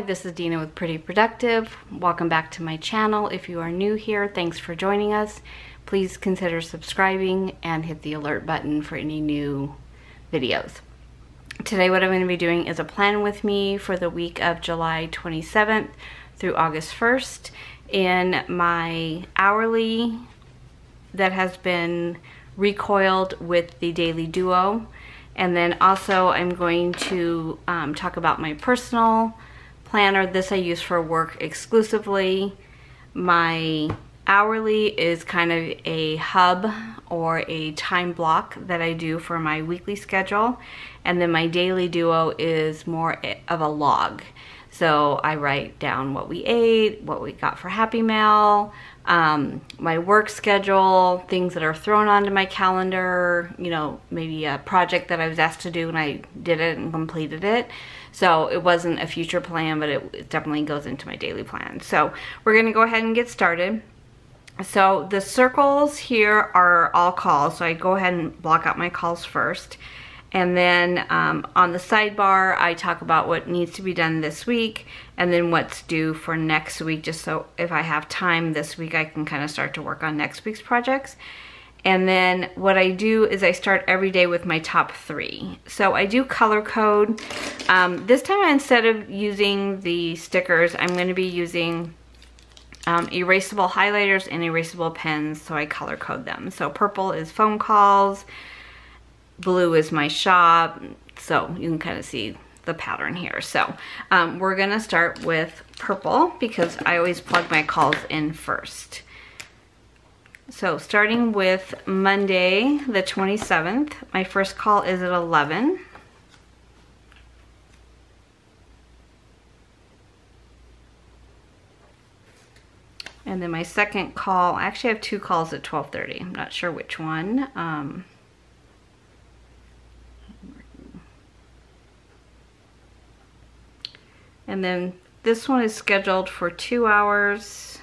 Hi, this is Dina with Pretty Productive. Welcome back to my channel. If you are new here, thanks for joining us. Please consider subscribing and hit the alert button for any new videos. Today what I'm going to be doing is a plan with me for the week of July 27th through August 1st in my hourly that has been recoiled with the Daily Duo. And then also I'm going to talk about my personal planner. This I use for work exclusively. My hourly is kind of a hub or a time block that I do for my weekly schedule. And then my Daily Duo is more of a log. So I write down what we ate, what we got for Happy Mail, my work schedule, things that are thrown onto my calendar, you know, maybe a project that I was asked to do and I did it and completed it. So it wasn't a future plan, but it definitely goes into my daily plan. So we're gonna go ahead and get started. So the circles here are all calls. So I go ahead and block out my calls first. And then on the sidebar, I talk about what needs to be done this week and then what's due for next week, just so if I have time this week, I can kind of start to work on next week's projects. And then what I do is I start every day with my top 3. So I do color code. This time, instead of using the stickers, I'm going to be using erasable highlighters and erasable pens, so I color code them. So purple is phone calls. Blue is my shop, so you can kind of see the pattern here. So we're gonna start with purple because I always plug my calls in first. So starting with Monday, the 27th, my first call is at 11. And then my second call, I actually have 2 calls at 12:30. I'm not sure which one. And then this one is scheduled for 2 hours,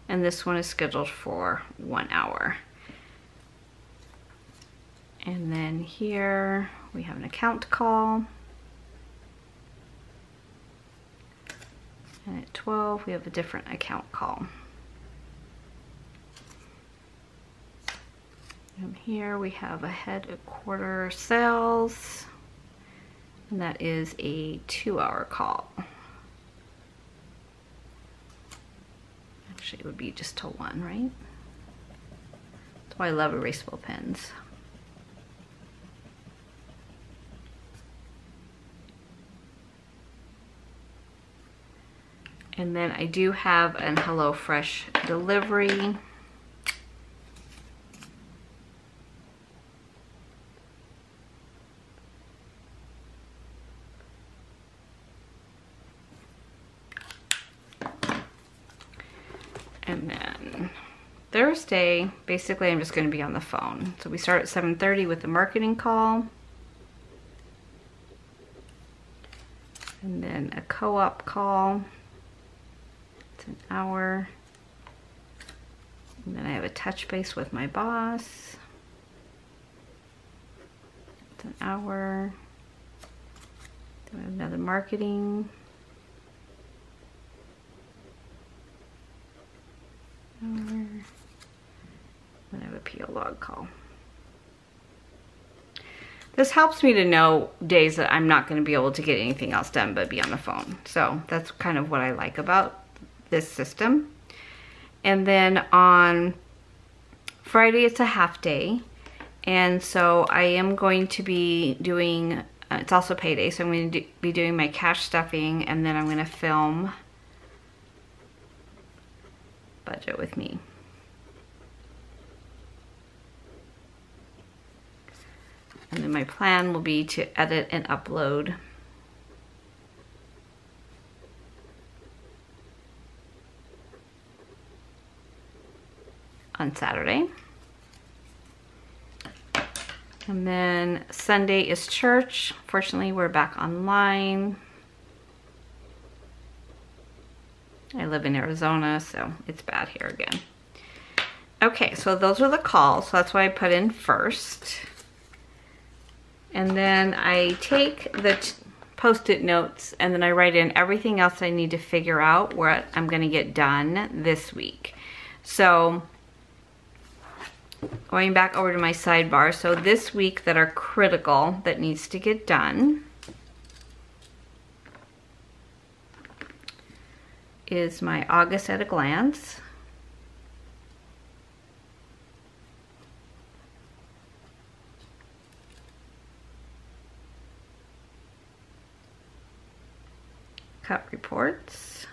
and this one is scheduled for 1 hour. And then here we have an account call. And at 12 we have a different account call. And here we have a head of quarter sales. And that is a 2-hour call. Actually, it would be just till 1, right? That's why I love erasable pens. And then I do have an HelloFresh delivery. And then Thursday, basically I'm just going to be on the phone. So we start at 7:30 with the marketing call. And then a co-op call. It's an hour. And then I have a touch base with my boss. It's an hour. Then I have another marketing. Then I have a PO log call. This helps me to know days that I'm not going to be able to get anything else done but be on the phone. So that's kind of what I like about this system. And then on Friday it's a half day. And so I am going to be doing, it's also payday, so I'm going to be doing my cash stuffing, and then I'm going to film Budget with Me. And then my plan will be to edit and upload on Saturday. And then Sunday is church. Fortunately, we're back online. I live in Arizona, so it's bad here again. Okay, so those are the calls. So that's what I put in first. And then I take the Post-it notes, and then I write in everything else I need to figure out what I'm gonna get done this week. So going back over to my sidebar, so this week that are critical that needs to get done is my August at a glance. Cut reports.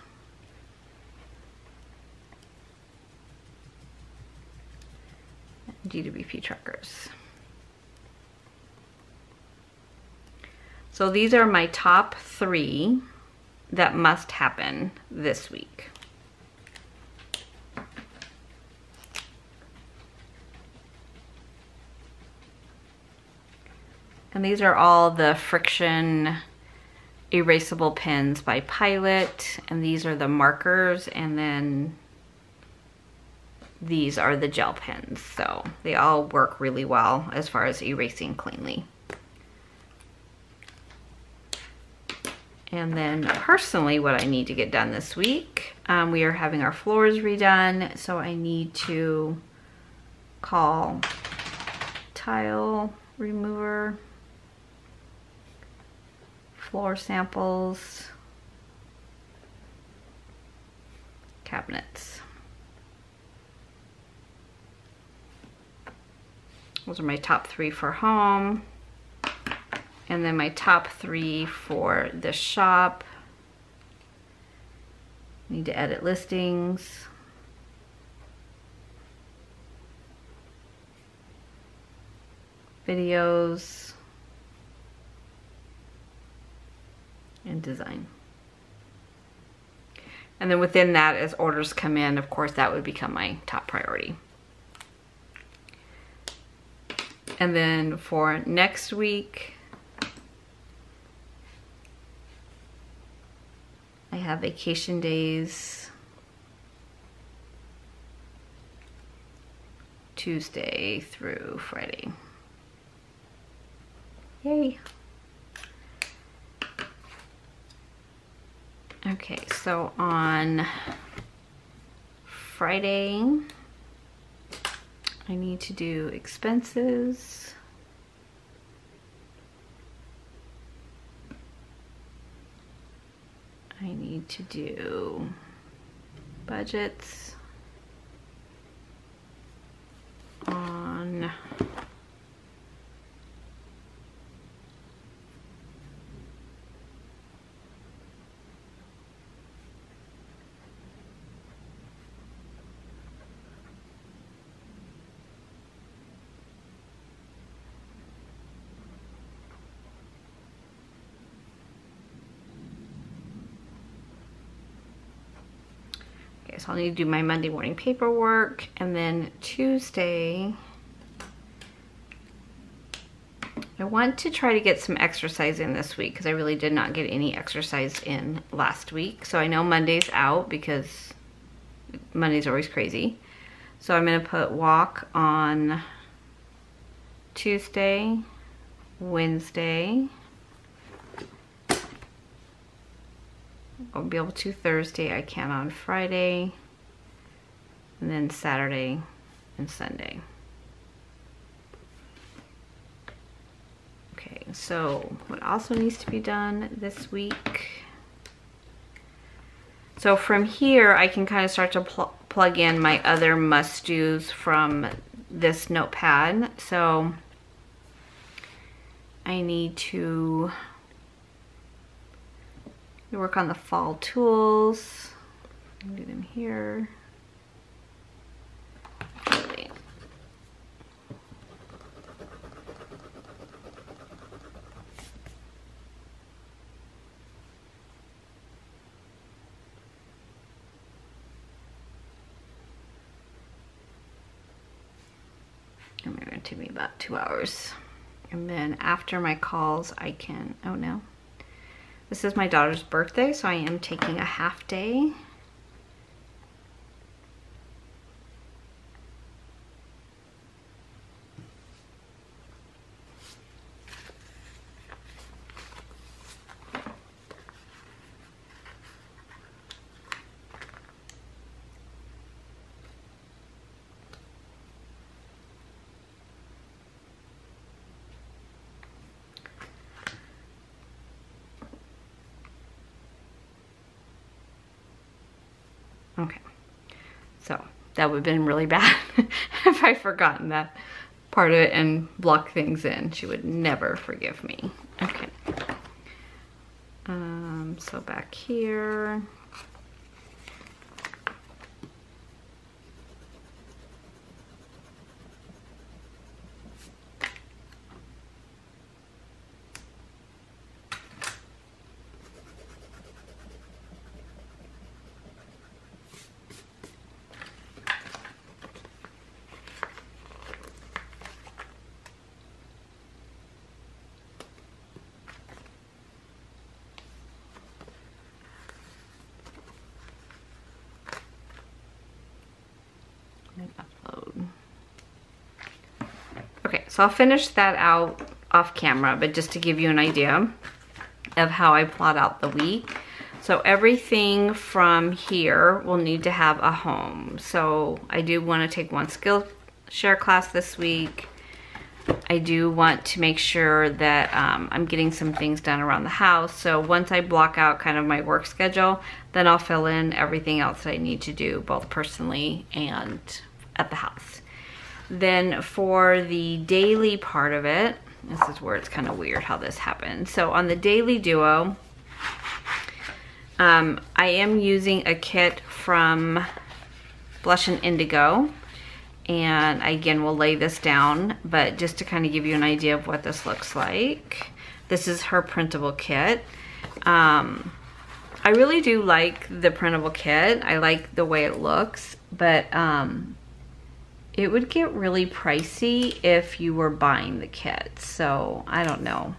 GWP trackers. So these are my top 3 that must happen this week. And these are all the friction erasable pens by Pilot, and these are the markers, and then these are the gel pens. So they all work really well as far as erasing cleanly. And then personally, what I need to get done this week, we are having our floors redone, so I need to call tile remover, floor samples, cabinets. Those are my top 3 for home. And then my top 3 for the shop. Need to edit listings. Videos. And design. And then within that, as orders come in, of course, that would become my top priority. And then for next week, I have vacation days, Tuesday through Friday. Yay. Okay, so on Friday, I need to do expenses. I need to do budgets on so I'll need to do my Monday morning paperwork, and then Tuesday, I want to try to get some exercise in this week because I really did not get any exercise in last week. So I know Monday's out because Monday's always crazy. So I'm gonna put walk on Tuesday, Wednesday. I'll be able to Thursday, I can on Friday, and then Saturday and Sunday. Okay, so what also needs to be done this week? So from here, I can kind of start to plug in my other must-dos from this notepad. So I need to work on the fall tools. Do them here. And they're going to take me about 2 hours. And then after my calls, I can, oh no. This is my daughter's birthday, so I am taking a half day. Okay, so that would have been really bad if I'd forgotten that part of it and blocked things in. She would never forgive me. Okay. So back here. Upload. Okay, so I'll finish that out off camera, but just to give you an idea of how I plot out the week. So everything from here will need to have a home. So I do want to take one Skillshare class this week. I do want to make sure that I'm getting some things done around the house. So once I block out kind of my work schedule, then I'll fill in everything else that I need to do, both personally and at the house. Then for the daily part of it, this is where it's kind of weird how this happens. So on the Daily Duo, I am using a kit from Blush and Indigo. And again, we'll lay this down, but just to kind of give you an idea of what this looks like. This is her printable kit. I really do like the printable kit. I like the way it looks, but it would get really pricey if you were buying the kit. So I don't know.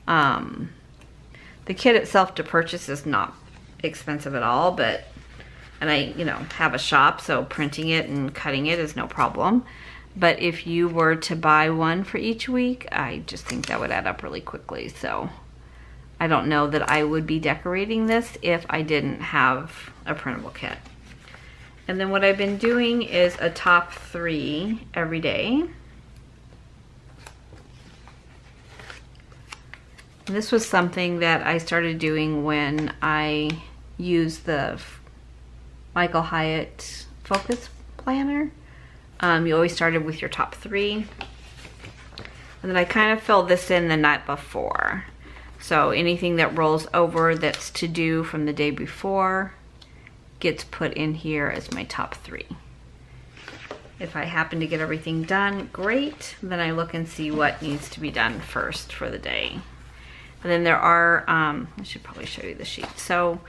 The kit itself to purchase is not expensive at all, but and I, you know, have a shop, so printing it and cutting it is no problem. But if you were to buy one for each week, I just think that would add up really quickly. So I don't know that I would be decorating this if I didn't have a printable kit. And then what I've been doing is a top 3 every day. And this was something that I started doing when I used the Michael Hyatt Focus Planner. You always started with your top 3. And then I kind of filled this in the night before. So anything that rolls over that's to do from the day before gets put in here as my top 3. If I happen to get everything done, great. Then I look and see what needs to be done first for the day. And then there are, I should probably show you the sheet. So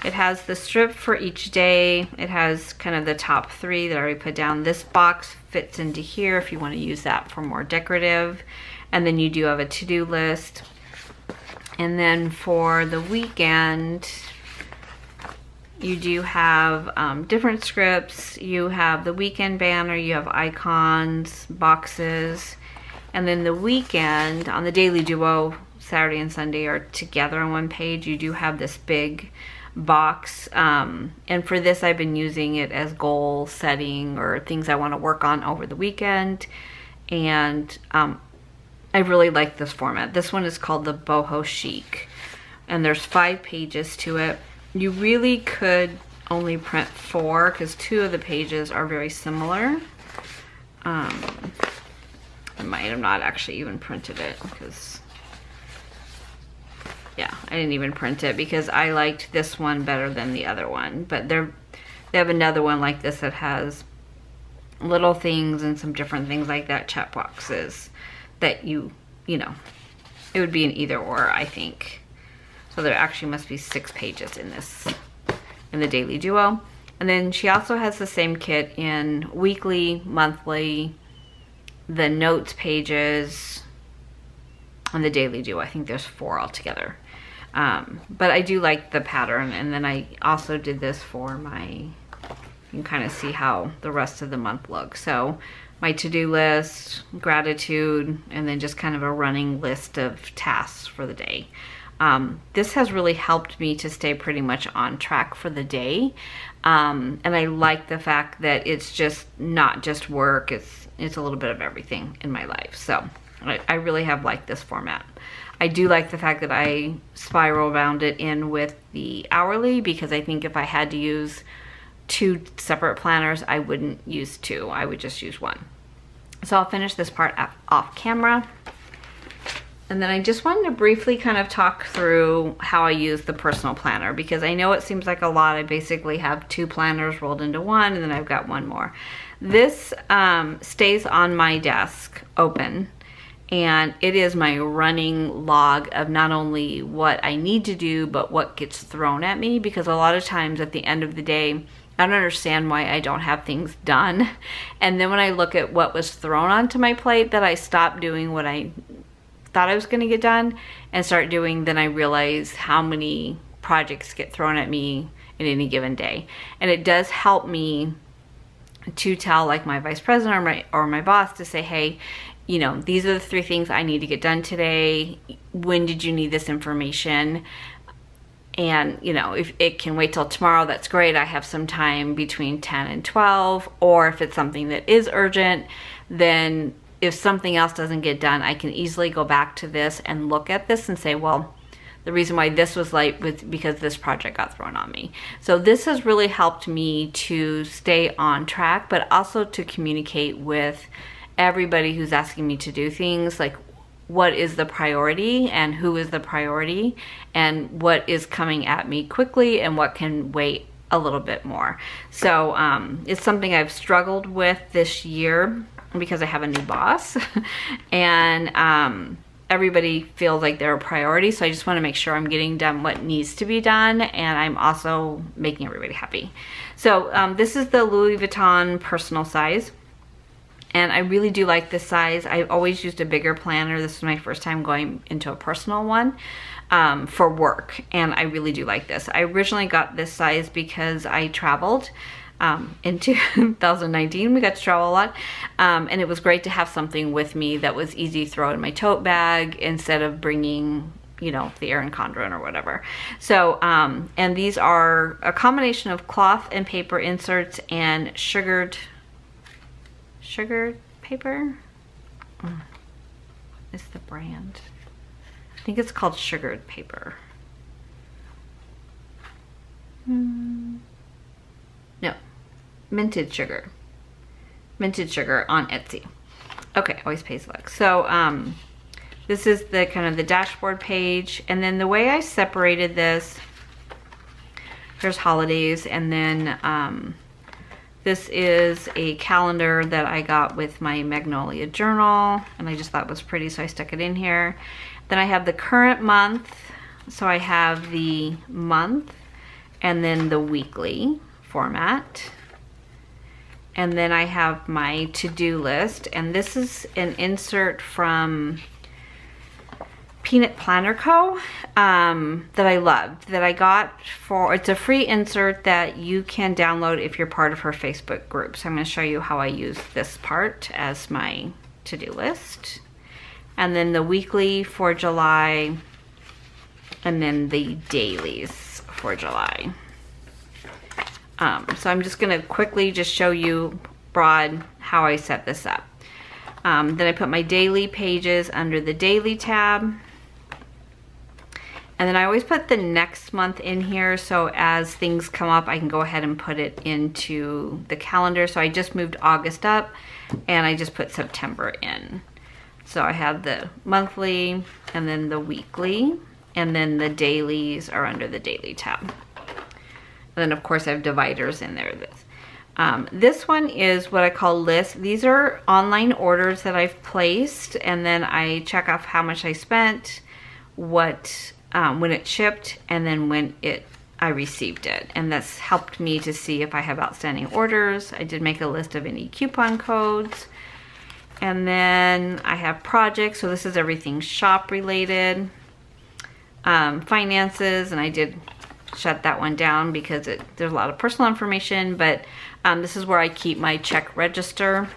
it has the strip for each day. It has kind of the top 3 that I already put down. This box fits into here if you want to use that for more decorative. And then you do have a to-do list. And then for the weekend, you do have different scripts. You have the weekend banner, you have icons, boxes. And then the weekend, on the Daily Duo, Saturday and Sunday are together on one page. You do have this big box, and for this I've been using it as goal setting or things I want to work on over the weekend. And I really like this format. This one is called the Boho Chic, and there's 5 pages to it. You really could only print 4 because 2 of the pages are very similar. I might have not actually even printed it because, yeah, I didn't even print it because I liked this one better than the other one. But they have another one like this that has little things and some different things like that, check boxes that you know, it would be an either or, I think. So there actually must be 6 pages in this, in the Daily Duo. And then she also has the same kit in weekly, monthly, the notes pages on the Daily Duo. I think there's 4 altogether. But I do like the pattern. And then I also did this for my, you can kind of see how the rest of the month looks. So my to-do list, gratitude, and then just kind of a running list of tasks for the day. This has really helped me to stay pretty much on track for the day. And I like the fact that it's just not just work, it's a little bit of everything in my life. So I really have liked this format. I do like the fact that I spiral bound it in with the hourly, because I think if I had to use 2 separate planners, I wouldn't use 2. I would just use 1. So I'll finish this part off camera. And then I just wanted to briefly kind of talk through how I use the personal planner, because I know it seems like a lot. I basically have 2 planners rolled into 1, and then I've got 1 more. This stays on my desk open, and it is my running log of not only what I need to do, but what gets thrown at me, because a lot of times at the end of the day, I don't understand why I don't have things done. And then when I look at what was thrown onto my plate that I stopped doing what I thought I was going to get done and start doing, then I realize how many projects get thrown at me in any given day. And it does help me to tell like my vice president or my boss to say, hey, you know, these are the 3 things I need to get done today. When did you need this information? And, you know, if it can wait till tomorrow, that's great. I have some time between 10 and 12. Or if it's something that is urgent, then if something else doesn't get done, I can easily go back to this and look at this and say, well, the reason why this was late was because this project got thrown on me. So this has really helped me to stay on track, but also to communicate with everybody who's asking me to do things, like what is the priority and who is the priority and what is coming at me quickly and what can wait a little bit more. So it's something I've struggled with this year because I have a new boss and everybody feels like they're a priority. So I just want to make sure I'm getting done what needs to be done, and I'm also making everybody happy. So this is the Louis Vuitton personal size. And I really do like this size. I've always used a bigger planner. This is my first time going into a personal one for work. And I really do like this. I originally got this size because I traveled in 2019. We got to travel a lot. And it was great to have something with me that was easy to throw in my tote bag instead of bringing, you know, the Erin Condren or whatever. So, and these are a combination of cloth and paper inserts and sugared paper. Is the brand? I think it's called sugared paper. No, minted sugar on Etsy. Okay, always pays luck. So this is the kind of the dashboard page, and then the way I separated this, there's holidays, and then this is a calendar that I got with my Magnolia journal, and I just thought it was pretty, so I stuck it in here. Then I have the current month, so I have the month and then the weekly format. And then I have my to-do list, and this is an insert from Peanut Planner Co. That I loved, that I got for, it's a free insert that you can download if you're part of her Facebook group. So I'm going to show you how I use this part as my to-do list. And then the weekly for July, and then the dailies for July. So I'm just going to quickly just show you broad how I set this up. Then I put my daily pages under the daily tab. And then I always put the next month in here, so as things come up, I can go ahead and put it into the calendar. So I just moved August up, and I just put September in. So I have the monthly, and then the weekly, and then the dailies are under the daily tab. And then of course I have dividers in there. This one is what I call lists. These are online orders that I've placed, and then I check off how much I spent, what when it shipped, and then when I received it. And that's helped me to see if I have outstanding orders. I did make a list of any coupon codes. And then I have projects, so this is everything shop related. Finances, and I did shut that one down because there's a lot of personal information, but this is where I keep my check register.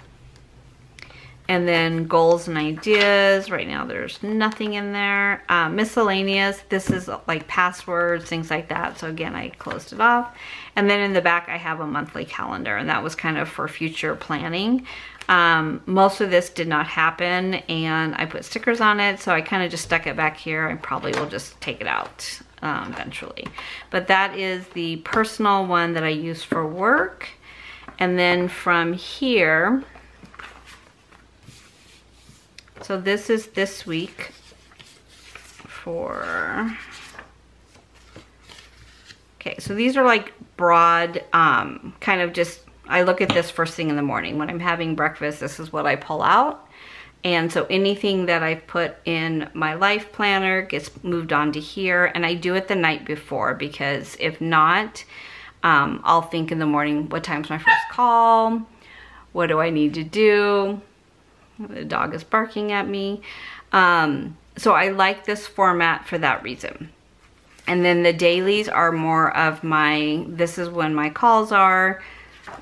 And then goals and ideas, right now there's nothing in there. Miscellaneous, this is like passwords, things like that. So again, I closed it off. And then in the back, I have a monthly calendar, and that was kind of for future planning. Most of this did not happen, and I put stickers on it, so I kind of just stuck it back here. I probably will just take it out eventually. But that is the personal one that I use for work. And then from here, so this is this week for, okay, so these are like broad, kind of just, I look at this first thing in the morning. When I'm having breakfast, this is what I pull out. And so anything that I've put in my life planner gets moved on to here. And I do it the night before, because if not, I'll think in the morning, what time's my first call? What do I need to do? The dog is barking at me. So I like this format for that reason. And then the dailies are more of my, this is when my calls are.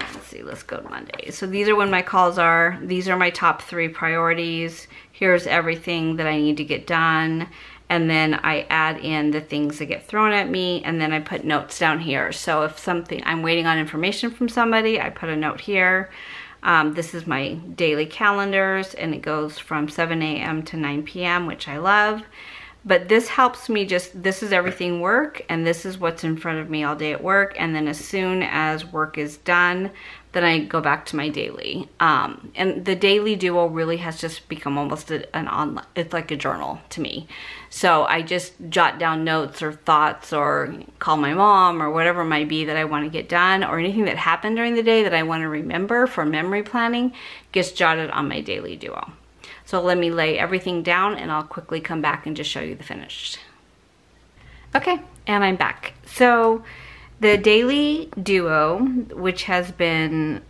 Let's see, let's go to Monday. So these are when my calls are. These are my top 3 priorities. Here's everything that I need to get done. And then I add in the things that get thrown at me, and then I put notes down here. So if something, I'm waiting on information from somebody, I put a note here. This is my daily calendars, and it goes from 7 a.m. to 9 p.m., which I love. But this helps me just, this is everything work, and this is what's in front of me all day at work. And then as soon as work is done, then I go back to my daily. And the Daily Duo really has just become almost an online, it's like a journal to me. So I just jot down notes or thoughts, or call my mom, or whatever it might be that I want to get done, or anything that happened during the day that I want to remember for memory planning gets jotted on my Daily Duo. So let me lay everything down, and I'll quickly come back and just show you the finished. Okay, and I'm back. So the Daily Duo, which has been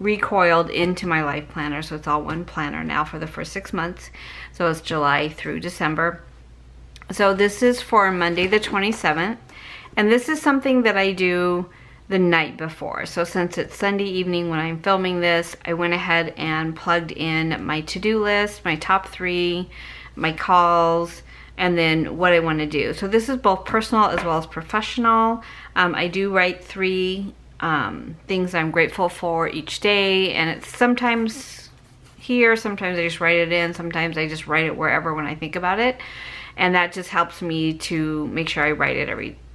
recoiled into my life planner, so it's all one planner now for the first 6 months. So it's July through December. So this is for Monday the 27th, and this is something that I do the night before. So since it's Sunday evening when I'm filming this, I went ahead and plugged in my to-do list, my top 3, my calls, and then what I want to do. So this is both personal as well as professional. I do write 3 things I'm grateful for each day, and it's sometimes here, sometimes I just write it in, sometimes I just write it wherever when I think about it, and that just helps me to make sure I write it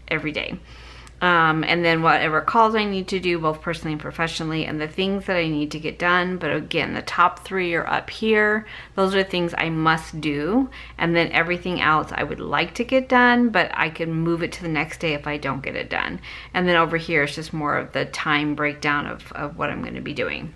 every day. And then whatever calls I need to do, both personally and professionally, and the things that I need to get done. But again, the top 3 are up here. Those are the things I must do. And then everything else I would like to get done, but I can move it to the next day if I don't get it done. And then over here, it's just more of the time breakdown of what I'm going to be doing.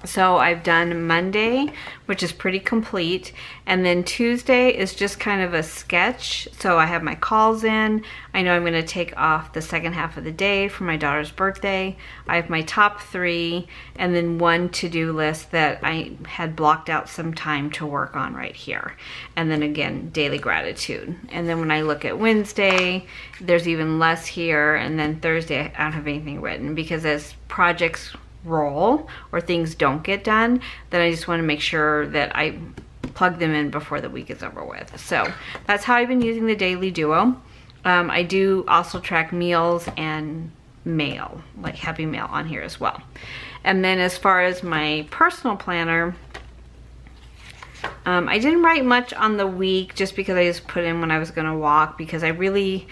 So I've done Monday, which is pretty complete, and then Tuesday is just kind of a sketch. So I have my calls in. I know I'm going to take off the second half of the day for my daughter's birthday. I have my top 3, and then 1 to-do list that I had blocked out some time to work on right here. And then again, daily gratitude. And then when I look at Wednesday, there's even less here, and then Thursday I don't have anything written, because as projects roll or things don't get done, then I just want to make sure that I plug them in before the week is over with. So that's how I've been using the Daily Duo. I do also track meals and mail, like Happy Mail on here as well. And then as far as my personal planner, I didn't write much on the week just because I just put in when I was going to walk, because I really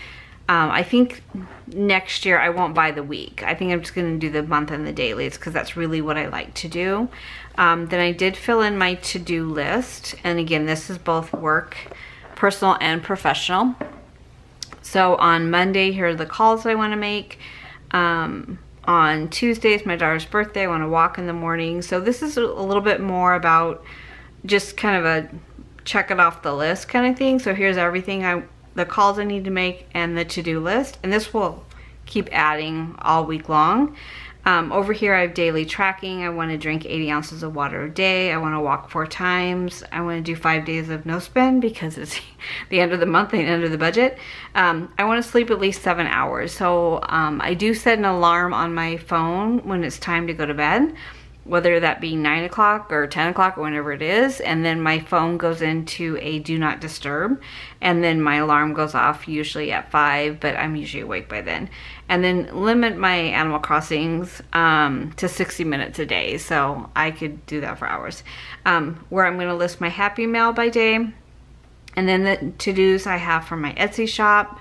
I think next year I won't buy the week. I think I'm just going to do the month and the dailies, because that's really what I like to do. Then I did fill in my to-do list. And again, this is both work, personal, and professional. So on Monday, here are the calls I want to make. On Tuesday is my daughter's birthday. I want to walk in the morning. So this is a little bit more about just kind of a check it off the list kind of thing. So here's everything the calls I need to make and the to-do list, and this will keep adding all week long. Over here I have daily tracking. I want to drink 80 ounces of water a day. I want to walk 4 times. I want to do 5 days of no spend because it's the end of the month and end of the budget. I want to sleep at least 7 hours. So I do set an alarm on my phone when it's time to go to bed, whether that be 9 o'clock or 10 o'clock or whenever it is, and then my phone goes into a do not disturb, and then my alarm goes off usually at 5, but I'm usually awake by then. And then limit my Animal Crossings to 60 minutes a day, so I could do that for hours. Where I'm going to list my Happy Mail by day, And then the to-dos I have from my Etsy shop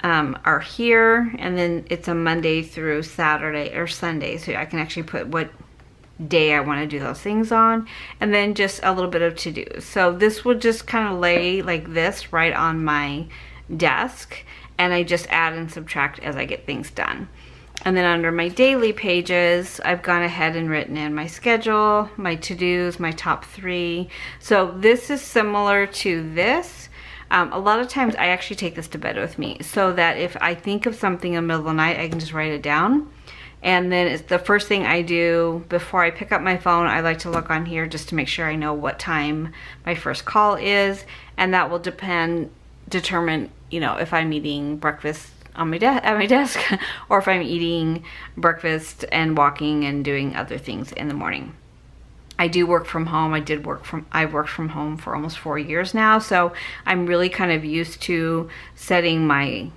are here, and then it's a Monday through Saturday or Sunday, so I can actually put what day I want to do those things on, and then just a little bit of to-dos. So this would just kind of lay like this right on my desk, and I just add and subtract as I get things done. And then under my daily pages, I've gone ahead and written in my schedule, my to-dos, my top 3. So this is similar to this. A lot of times I actually take this to bed with me, so that if I think of something in the middle of the night, I can just write it down. And then it's the first thing I do before I pick up my phone. I like to look on here just to make sure I know what time my first call is, and that will determine, you know, if I'm eating breakfast on my at my desk or if I'm eating breakfast and walking and doing other things in the morning. I do work from home. I've worked from home for almost 4 years now, so I'm really kind of used to setting my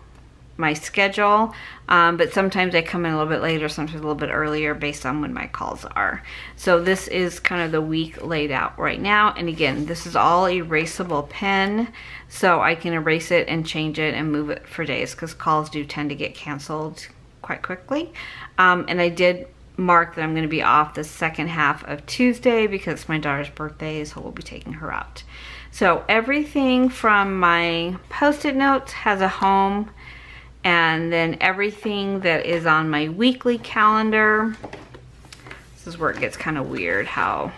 schedule, but sometimes I come in a little bit later, sometimes a little bit earlier based on when my calls are. So this is kind of the week laid out right now, and again, this is all erasable pen, so I can erase it and change it and move it for days, because calls do tend to get canceled quite quickly. And I did mark that I'm going to be off the second half of Tuesday because it's my daughter's birthday, so we'll be taking her out. So everything from my post-it notes has a home, and then everything that is on my weekly calendar, this is where it gets kind of weird how,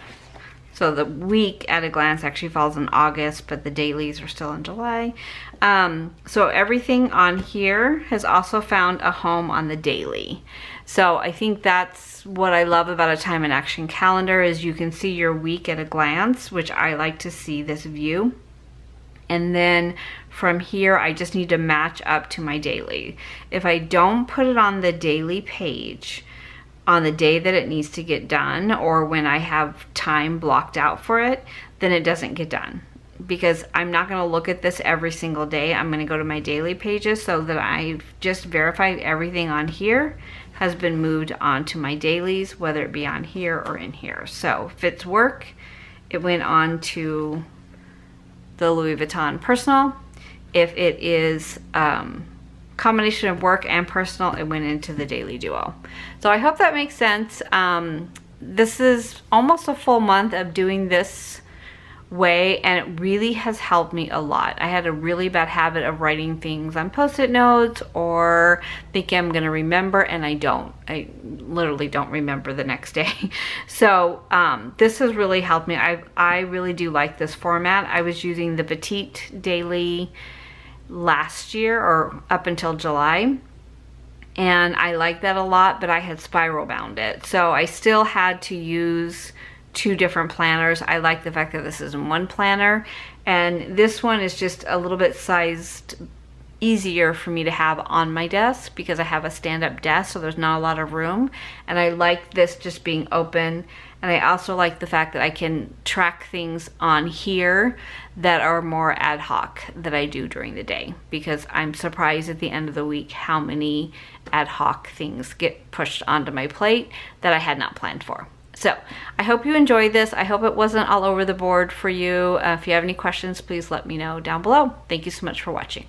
so the week at a glance actually falls in August, but the dailies are still in July. So everything on here has also found a home on the daily. So I think that's what I love about a time and action calendar, is you can see your week at a glance, which I like to see this view. And then from here, I just need to match up to my daily. If I don't put it on the daily page on the day that it needs to get done, or when I have time blocked out for it, then it doesn't get done. Because I'm not gonna look at this every single day. I'm gonna go to my daily pages so that I've just verified everything on here has been moved on to my dailies, whether it be on here or in here. So if it's work, it went on to the Louis Vuitton personal. If it is combination of work and personal, it went into the daily duo. So I hope that makes sense. This is almost a full month of doing this way, and it really has helped me a lot. I had a really bad habit of writing things on post-it notes or thinking I'm gonna remember, and I don't. I literally don't remember the next day. So this has really helped me. I really do like this format. I was using the Petite Daily last year, or up until July, and I like that a lot, but I had spiral bound it. So I still had to use 2 different planners. I like the fact that this is in one planner, and this one is just a little bit sized easier for me to have on my desk because I have a stand-up desk, so there's not a lot of room, and I like this just being open. And I also like the fact that I can track things on here that are more ad hoc that I do during the day, because I'm surprised at the end of the week how many ad hoc things get pushed onto my plate that I had not planned for. So I hope you enjoyed this. I hope it wasn't all over the board for you. If you have any questions, please let me know down below. Thank you so much for watching.